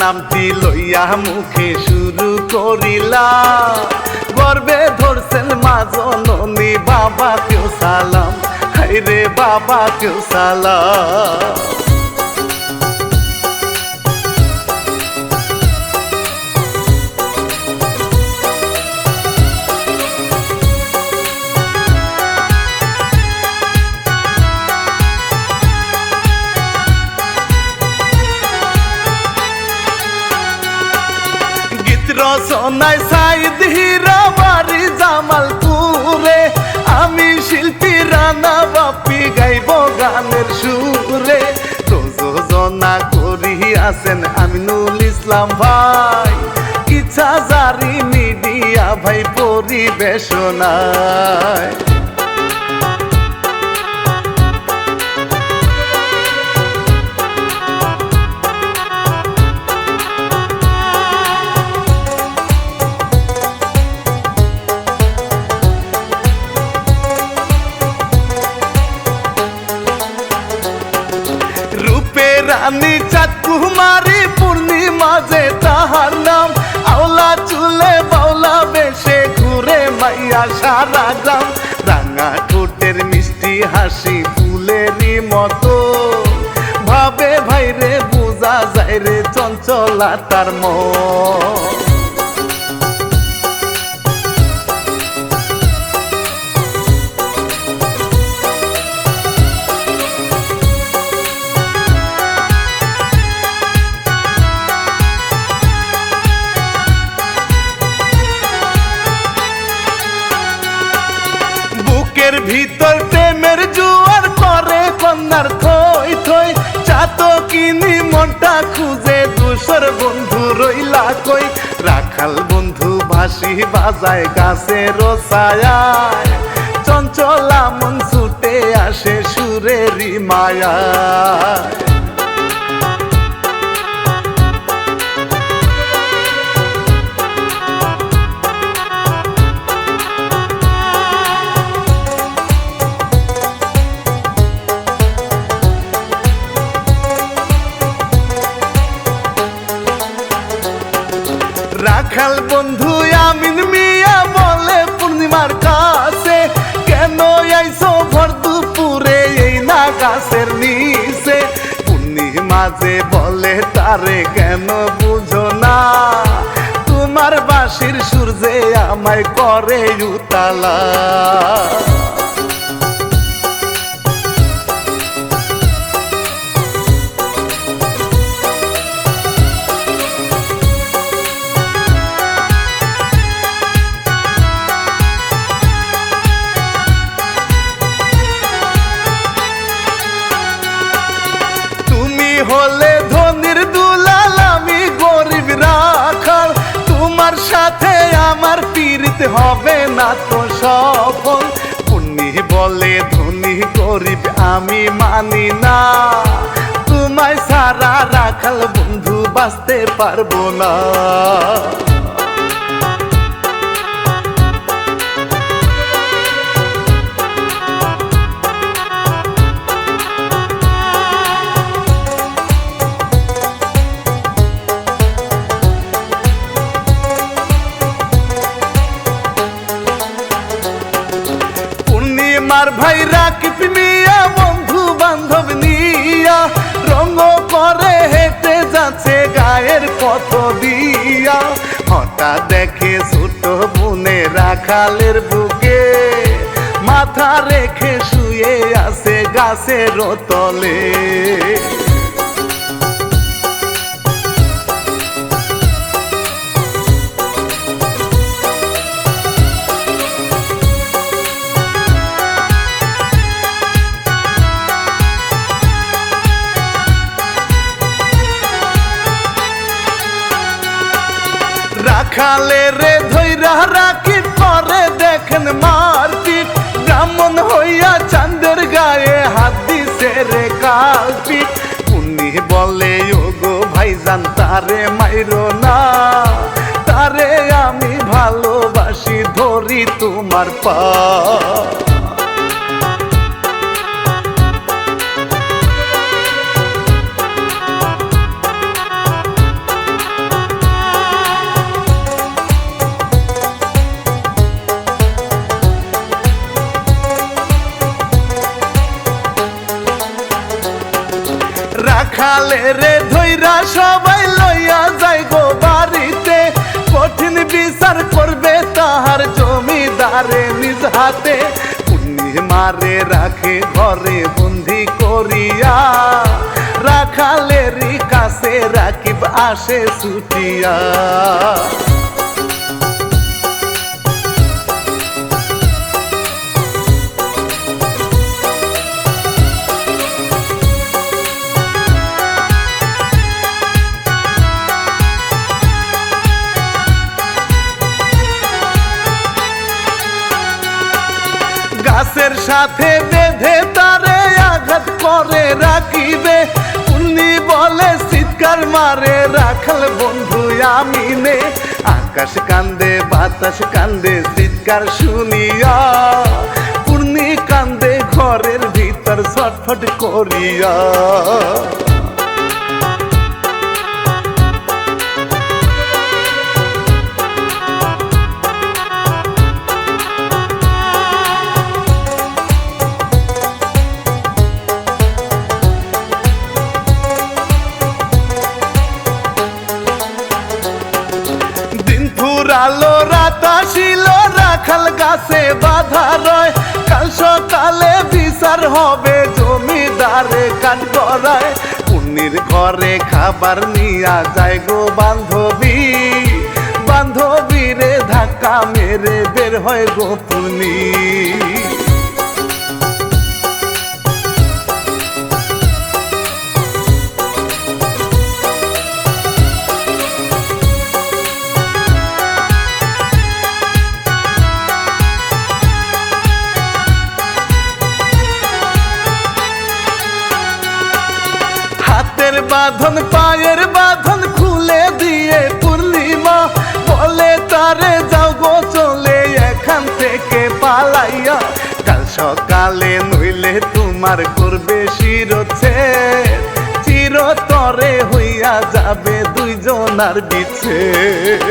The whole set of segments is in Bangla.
নামটি লইয়া মুখে শুরু করিলা গর্বে ধরছেন মা জননী বাবাকেও সালাম হায়রে বাবাকেও সালাম রচনায় সাইদ হীরা বাড়ি জামালপুরে আমি শিল্পী রানা বাপি গাইব গানের সুরে প্রযোজনা করিয়াছেন আমিনুল ইসলাম ভাই ইচ্ছা জারি মিডিয়া ভাই পরিবেশনায় রানী চাঁদ কুমারী পূর্ণিমা যে তাহার নাম আওলা চুলে বাউলা বেশে ঘুরে মাইয়া সারা গ্রাম রাঙা ঠোঁটের মিষ্টি হাসি ফুলেরই মতো ভাবে ভাইরে বোঝা যায় রে চঞ্চলা তার মন ভিতর প্রেমের জোয়ার করে কন্যার থই থই চাতকিনি মনটা খুঁজে দুসর বন্ধু রইলা কই রাখাল বন্ধু বাঁশি বাজায় গাছের ছায়ায় চঞ্চলা মন ছুটে আসে সুরেরই মায়া রাখাল বন্ধু আমিন মিয়া বলে পূর্ণিমার কাছে কেন আইছো ভর দুপুরে এই না গাছের নিচে পূর্ণিমা যে বলে তারে কেন বুঝো না তোমার বাঁশির সুর যে আমায় করে উতালা হলে ধনির দুলাল আমি গরিব রাখাল তোমার সাথে আমার পীড়িত হবে না তো সফল পুণ্যি বলে ধনী গরিব আমি মানি না তোমায় সারা রাখাল বন্ধু বাঁচতে পারবো না আমার ভাই রাকিব মিয়া বন্ধু বান্ধব নিয়া রঙ করে হেঁটে যাচ্ছে গায়ের পথ দিয়া হঠাৎ দেখে ছোট বোনে রাখালের বুকে মাথা রেখে শুয়ে আছে গাছের তলে রাখালে রে ধৈরা রাখি পরে দেখেন মারপিট ব্রাহ্মণ হইয়া চাঁদের গায়ে হাত দিছে রে কালপিট উনি বলে ওগো ভাইজান তারে মাইরো না তারে আমি ভালোবাসি ধরি তোমার পা রাখালে রে ধৈরা সবাই লইয়া যাই গো বাড়িতে, কঠিন বিচার করবে তাহার জমিদারে নিজ হাতে। মারে রাখে ঘরে বন্দি করিয়া, রাখালেরই কাছে রাকিব আসে ছুটিয়া। গাছের সাথে বেঁধে তারে আঘাত করে রাখিবে, উনি বলে চিৎকার মারে রাখাল বন্ধু আমিনে। আকাশ কান্দে বাতাস কান্দে চিৎকার শুনিয়া, পূর্ণি কান্দে ঘরের ভিতর ছটফট করিয়া। আলো রাত আসিল রাখাল গাছে বাধা রয়, কাল সকালে বিচার হবে জমিদারে কাঠ গড়ায়। পুণ্যির ঘরে খাবার নিয়া যায় গো বান্ধবী, বান্ধবীরে ধাক্কা মেরে বের হয় গো পুনি। বাঁধন পায়ের বাঁধন খুলে দিয়ে পূর্ণিমা বলে তারে যাও গো চলে এখান থেকে পালাইয়া। কাল সকালে নইলে তোমার করবে শিরচ্ছেদ, চিরতরে হইয়া যাবে দুইজনার বিচ্ছেদ।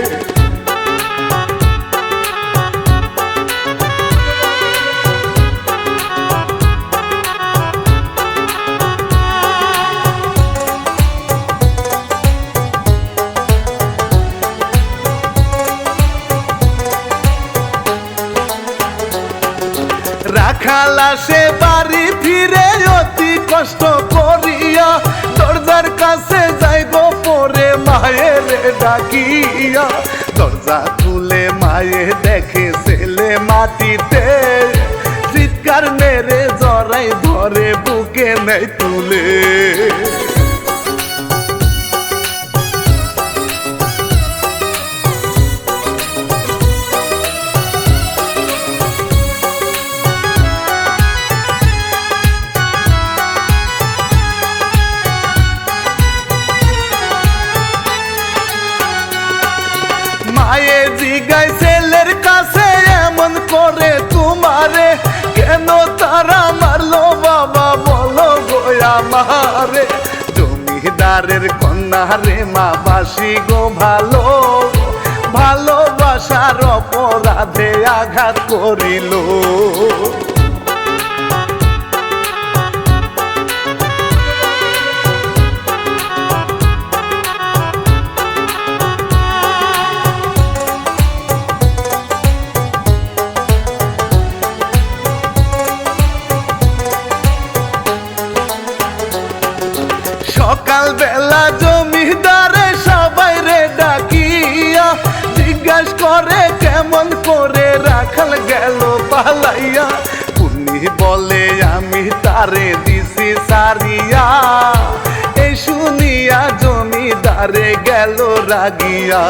রাখাল আসে বাড়ি ফিরে অতি কষ্ট করিয়া, দরজার কাছে যাই গো পরে মায়ের ডাকিয়া। দরজা খুলে মায়ে দেখে ছেলে মাটিতে, চিৎকার মেরে জড়াই ধরে বুকে নেই তুলে। মায়ে জিগাই ছেলের কাছে এমন করে তোমারে, কেন তারা মারলো বাবা বলো গোয়া মারে। জমিদারের কন্যা রে মা বাসি গো ভালো, ভালোবাসার অপরাধে আঘাত করিল। সকাল বেলা জমিদারে সবাই রে ডাকিয়া, জিজ্ঞাস করে কেমন করে রাখাল গেল পালাইয়া। পুনি বলে আমি তারে দিছি সারিয়া, এই শুনিয়া জমিদারে গেল রাগিয়া।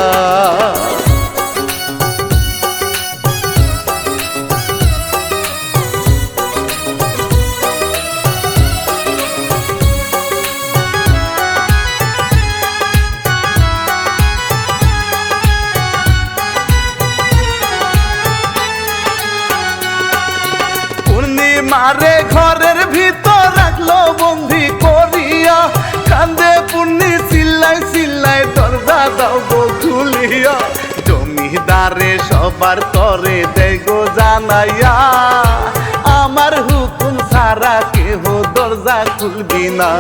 মারে ঘরের ভিতর রাখলো বন্দি করিয়া, কান্দে পুণ্যি চিল্লাই চিল্লাই দরজা দাও গো খুলিয়া। জমিদারে সবার তরে দেয় গো জানাইয়া, আমার হুকুম ছাড়া কেহ দরজা খুলবি না।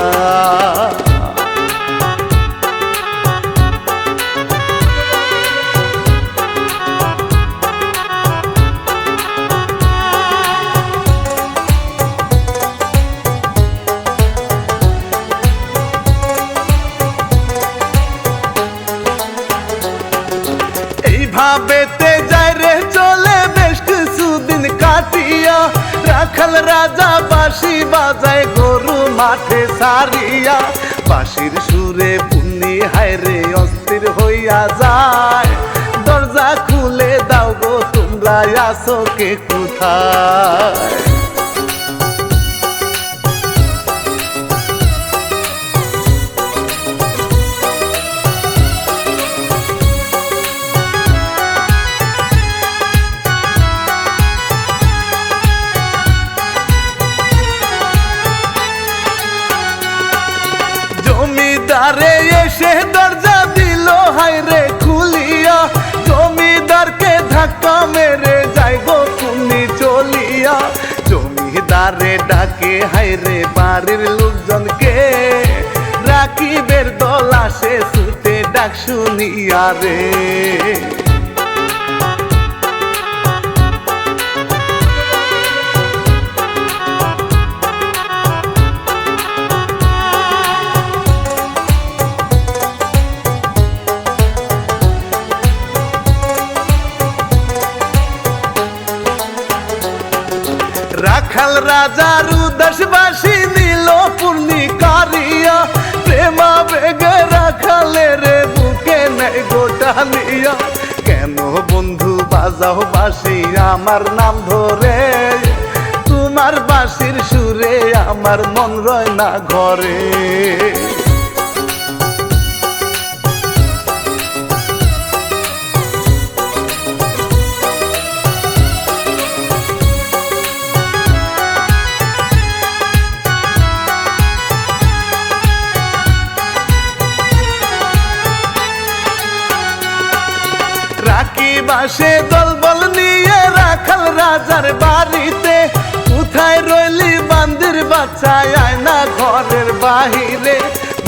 ভাবেতে যায় রে চলে বেশ কিছুদিন কাটিয়া, রাখাল রাজা বাঁশি বাজায় গরু মাঠে সারিয়া। বাঁশির সুরে পুন্নি হায় রে অস্থির হইয়া যায়, দরজা খুলে দাও গো তোমরা আসো কে কোথায়। জমিদারে এসে দরজা দিল হায় রে খুলিয়া, জমিদারকে ধাক্কা মেরে যাই গো তুমি চলিয়া। জমিদারে ডাকে হায় রে বাড়ির লোকজনকে, রাকিবের দল আসে ছুটে ডাক শুনিয়া রে। রাখাল রাজার উদাস বাসি নিল পূর্ণি কারিয়া, প্রেমা বেগে রাখালের বুকে নেই গোটালিয়া। কেন বন্ধু বাজাও বাসি আমার নাম ধরে, তোমার বাঁশির সুরে আমার মন রয় না ঘরে। বাসে দলবল নিয়ে রাখাল রাজার বাড়িতে, কোথায় রইলি বান্দির বাচ্চায় আয় না ঘরের বাহিরে।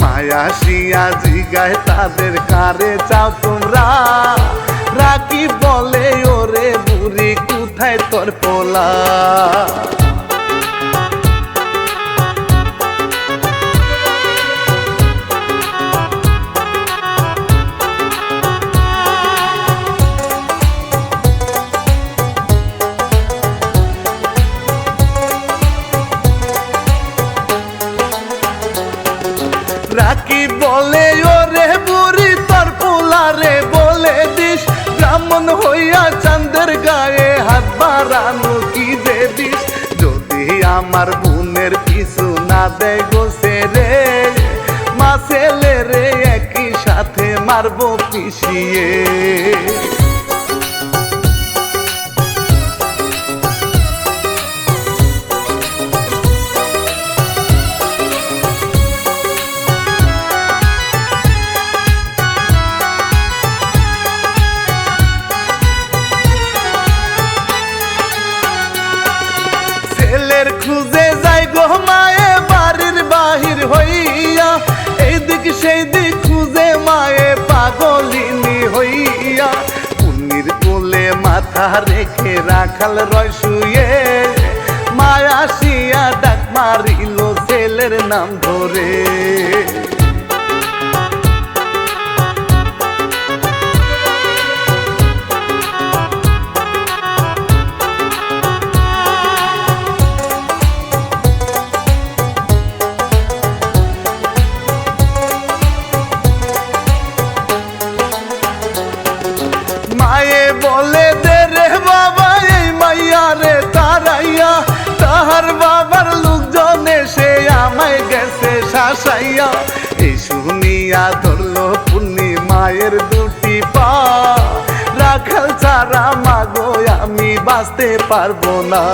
মায়া শিয়া জিগায় তাদের কারে চাও তোমরা, রাকিব বলে ওরে বুড়ি কোথায় তোর পোলা। রাকিব বলে ওরে বুড়ি তোর পোলারে বলে দিস, ব্রাহ্মণ হইয়া চাঁদের গায়ে হাত বাড়ানো কি যে দিস। যদি আমার বোনের পিছু না দেয় গোসে রে, মা ছেলে রে একই সাথে মারবো পিষিয়ে। ছেলের খুঁজে যাই গো মায়ে বাড়ির বাহির হইয়া, এই দিক সেই দিক খুঁজে মায়ে পাগলিনী হইয়া। পুন্নির কোলে মাথা রেখে রাখাল রয় শুয়ে, মায়া আসিয়া ডাক মারিল ছেলের নাম ধরে। মায়ে বলে দে রে বাবা এই মাইয়া রে তারাইয়া, তাহার বাবার লোকজন এসে আমায় গেছে শাসাইয়া। এই শুনিয়া ধরলো পুন্নি মায়ের দুটি পা, রাখাল ছাড়া মাগো আমি বাঁচতে পারবো না।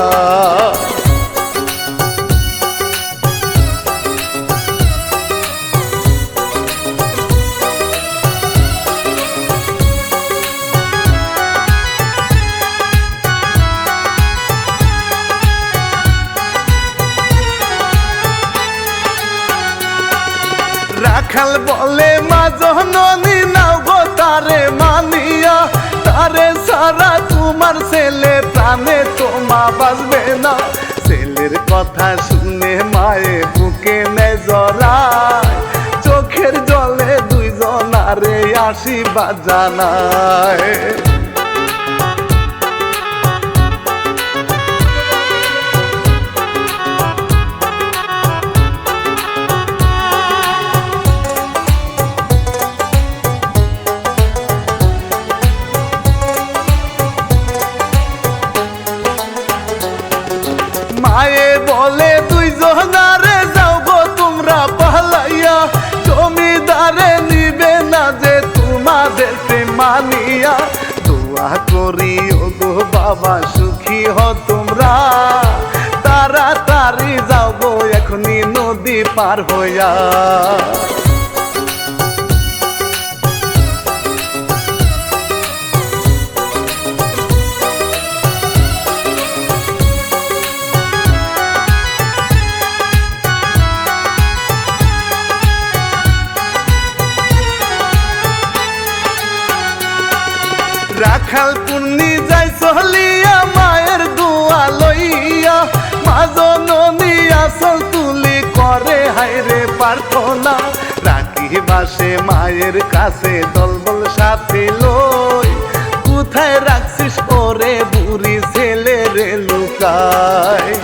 রাখাল বলে মা জননী নাও গো তারে মানিয়া, তারে সারা তোমার ছেলে প্রাণে তোমা বাঁচবে না। ছেলের কথা শুনে মায়ে বুকে নেয় জড়ায়, চোখের জলে দুইজনারে আশীর্বাদ জানায়। মায়ে বলে দুইজনারে যাও গো তোমরা পালাইয়া, জমিদারে নিবে না যে তোমাদের প্রেম মানিয়া। দোয়া করি ও গো বাবা সুখী হও তোমরা, তাড়াতাড়ি যাও গো এখনই নদী পার হইয়া। রাখাল পুন্নি যাই চলিয়া মায়ের দোয়া লইয়া, মা জননী আসল তুলি করে হায়রে প্রার্থনা। রাখি বাসে মায়ের কাছে দলবল সাথে লই, কোথায় রাখছিস ওরে বুড়ি ছেলে রে লুকায়।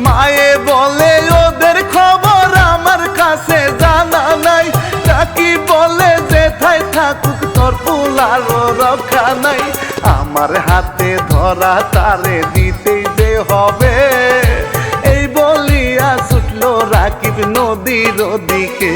মায়ে বলে ওদের খবর আমার কাছে জানা নাই, কাকি বলে যেথায় থাকুক তোর ফুলারও রক্ষা নাই। আমার হাতে ধরা তারে দিতেই যে হবে, এই বলিয়া ছুটলো রাকিব নদীর দিকে।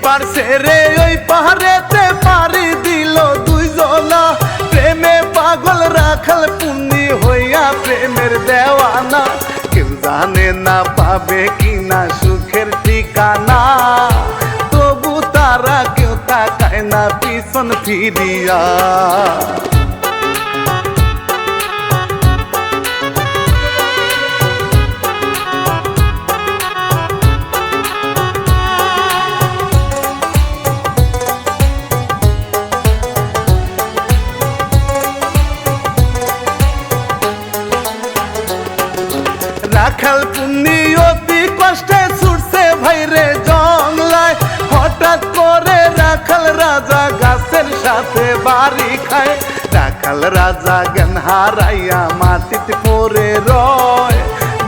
পার ছেড়ে ওই পাহাড়েতে পাড়ি দিল দুইজনা, প্রেমে পাগল রাখাল পুন্নি হইয়া প্রেমের দেওয়ানা। কেউ জানে না পাবে কিনা সুখের ঠিকানা, তবু তারা কেউ তাকায় না পিছন ফিরিয়া। রাখাল পুন্নি অতি কষ্টে ছুটছে ভাইরে জংলায়, হঠাৎ করে রাখাল রাজা গাছের সাথে বাড়ি খায়। রাখাল রাজা জ্ঞান হারাইয়া মাটিতে পড়ে রয়,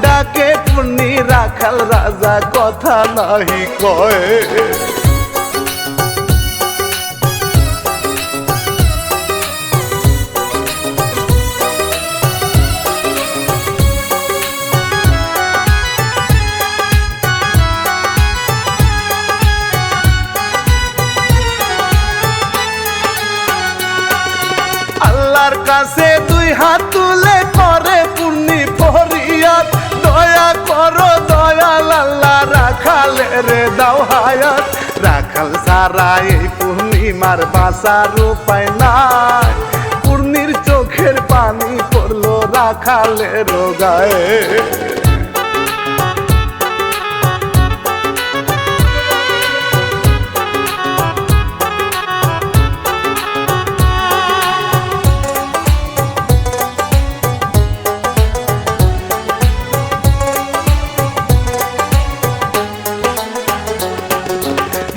ডাকে পুন্নি রাখাল রাজা কথা নাহি কয়। আল্লাহর কাছে দুই হাত তুলে করে পুন্নি ফরিয়াদ, দয়া করো দয়াল আল্লাহ রাখালের দাও হায়াত। রাখাল সারা এই পূর্ণিমার বাঁচার উপায় নাই, পূর্ণির চোখের পানি পড়লো রাখালের গায়ে।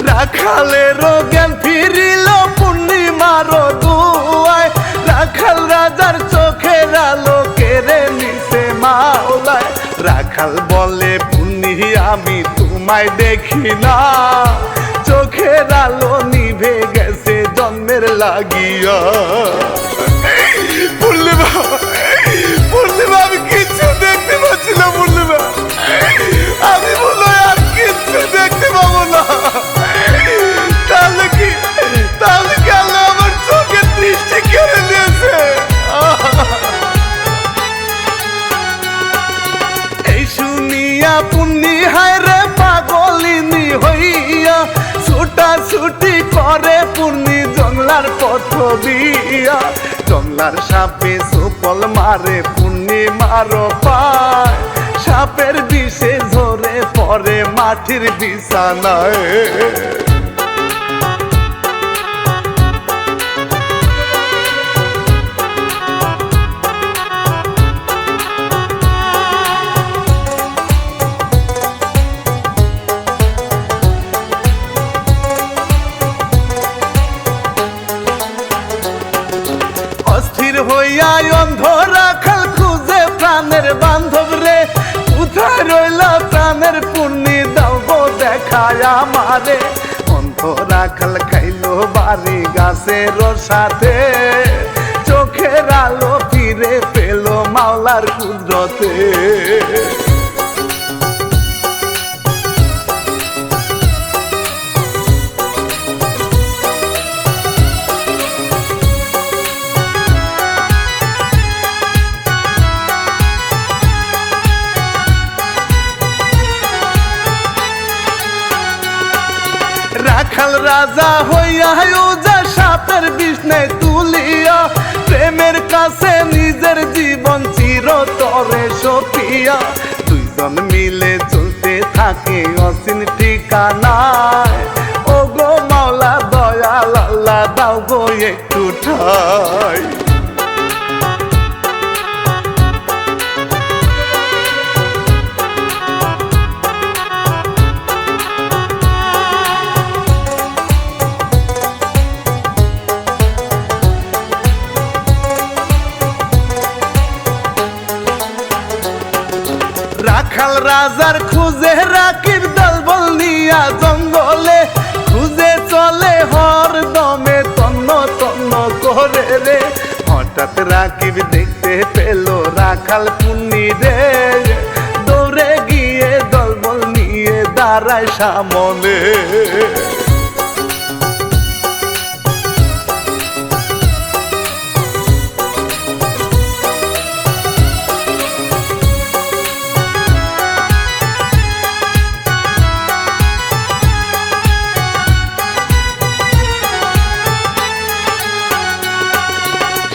রাখালের জ্ঞান ফিরিল পূর্ণিমার দুয়ায়, রাখাল রাজার চোখের আলো কেড়ে নিছে মাওলায়। রাখাল বলে পুন্নি আমি তোমায় দেখি না, চোখের আলো নিভে গেছে জন্মের লাগিয়া। পূর্ণিমা, পূর্ণিমা আমি কিচ্ছু দেখতে পাচ্ছি না পূর্ণিমা, আমি বলো আর কিচ্ছু দেখতে পাবো না। তাহলে কি আল্লাহ আমার চোখের দৃষ্টি কেড়ে নিয়েছে? এই শুনিয়া পুণ্যি হায় রে পাগলিনী হইয়া ছুটা ছুটি করে পুণ্যি জংলার পথ দিয়া। জংলার সাপে সুপল মারে পুণ্যি মারো পায়, সাপের বিষে ঝরে পড়ে মাটির বিছানায়। অস্থির হইয়া অন্ধ রাখাল খুঁজে প্রাণের বান্ধব রে, কোথায় রইলা প্রাণের পুণ্যি দাও গো দেখায় আমারে। অন্ধ রাখাল খাইলো বাড়ি গাছের সাথে, চোখের আলো ফিরে পেল মাওলার কুদরতে। রাখাল রাজা হইয়া যা সাপের বিষ্ণে তুলিয়া, প্রেমের কাছে নিজের জীবন চিরতরে সপিয়া। দুইজন মিলে চলতে থাকে অসীম ঠিকানায়, ও গো মাওলা দয়াল আল্লাহ দাও গো একটু ঠাই। রাখাল রাজার খুঁজে রাকিব দলবল নিয়া জঙ্গলে, খুঁজে চলে হর দমে তন্ন তন্ন করে রে। হঠাৎ রাকিব দেখতে পেল রাখাল পুণ্যি রে, দৌড়ে গিয়ে দলবল নিয়ে দাঁড়ায় সামনে।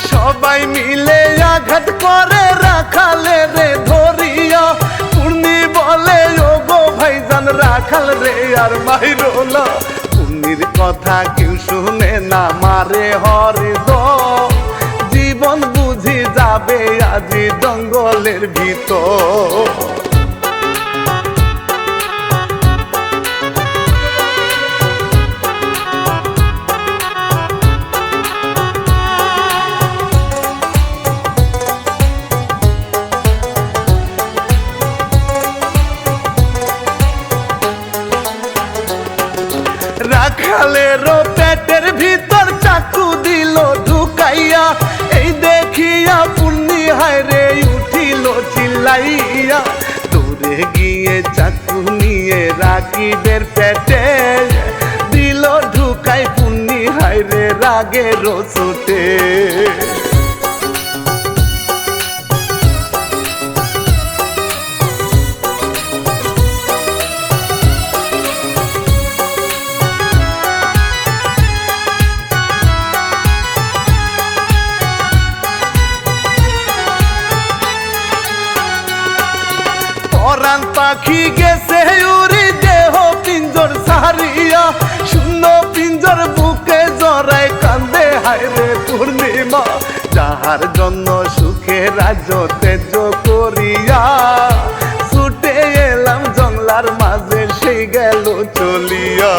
সবাই মিলে আঘাত করে রাখালে রে ধরিয়া, পুণ্যি বলে ও গো ভাইজান রাখাল রে আর মাইরো না। পুণ্যির কথা কেউ শুনে না মারে হরিদম, জীবন বুঝি যাবে আজি জঙ্গলের ভিতর। রাখালেরও পেটের ভিতর চাকু দিল ঢুকাইয়া, এই দেখিয়া পুণ্যি হায় রে উঠিল চিল্লাইয়া। দৌড়ে গিয়ে চাকু নিয়ে রাকিবের পেটে দিল ঢুকাই পুণ্যি হায় রে রাগের ছুটে। পরাণ পাখি গেছে উড়ি দেহ পিঞ্জর সারিয়া, শূন্য পিঞ্জর বুকে জড়ায় কান্দে হায় রে পূর্ণিমা। যাহার জন্য সুখে রাজ্য তেজ করিয়া, ছুটে এলাম জংলার মাঝে সে গেল চলিয়া।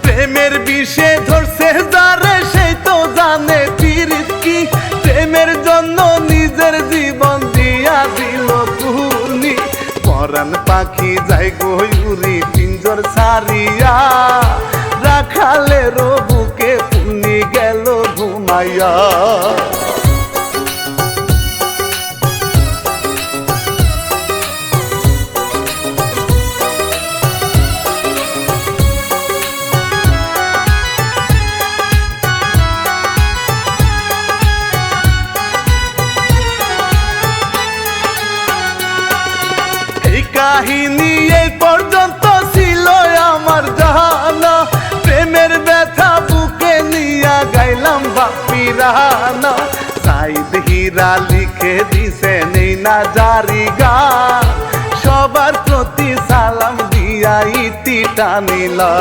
প্রেমের পাখি যাই গো উড়ি পিঞ্জর সারিয়া, রাখালের বুকে পুনি গেল ঘুমাইয়া। কাহিনী এই পর্যন্ত ছিল আমার জানা, প্রেমের ব্যথা বুকে নিয়া গাইলাম বাপিরানা। সাইদ হীরা লিখে দিছে নেই না জারি গান, সবার প্রতি সালাম দিয়া ইতি টানিলা।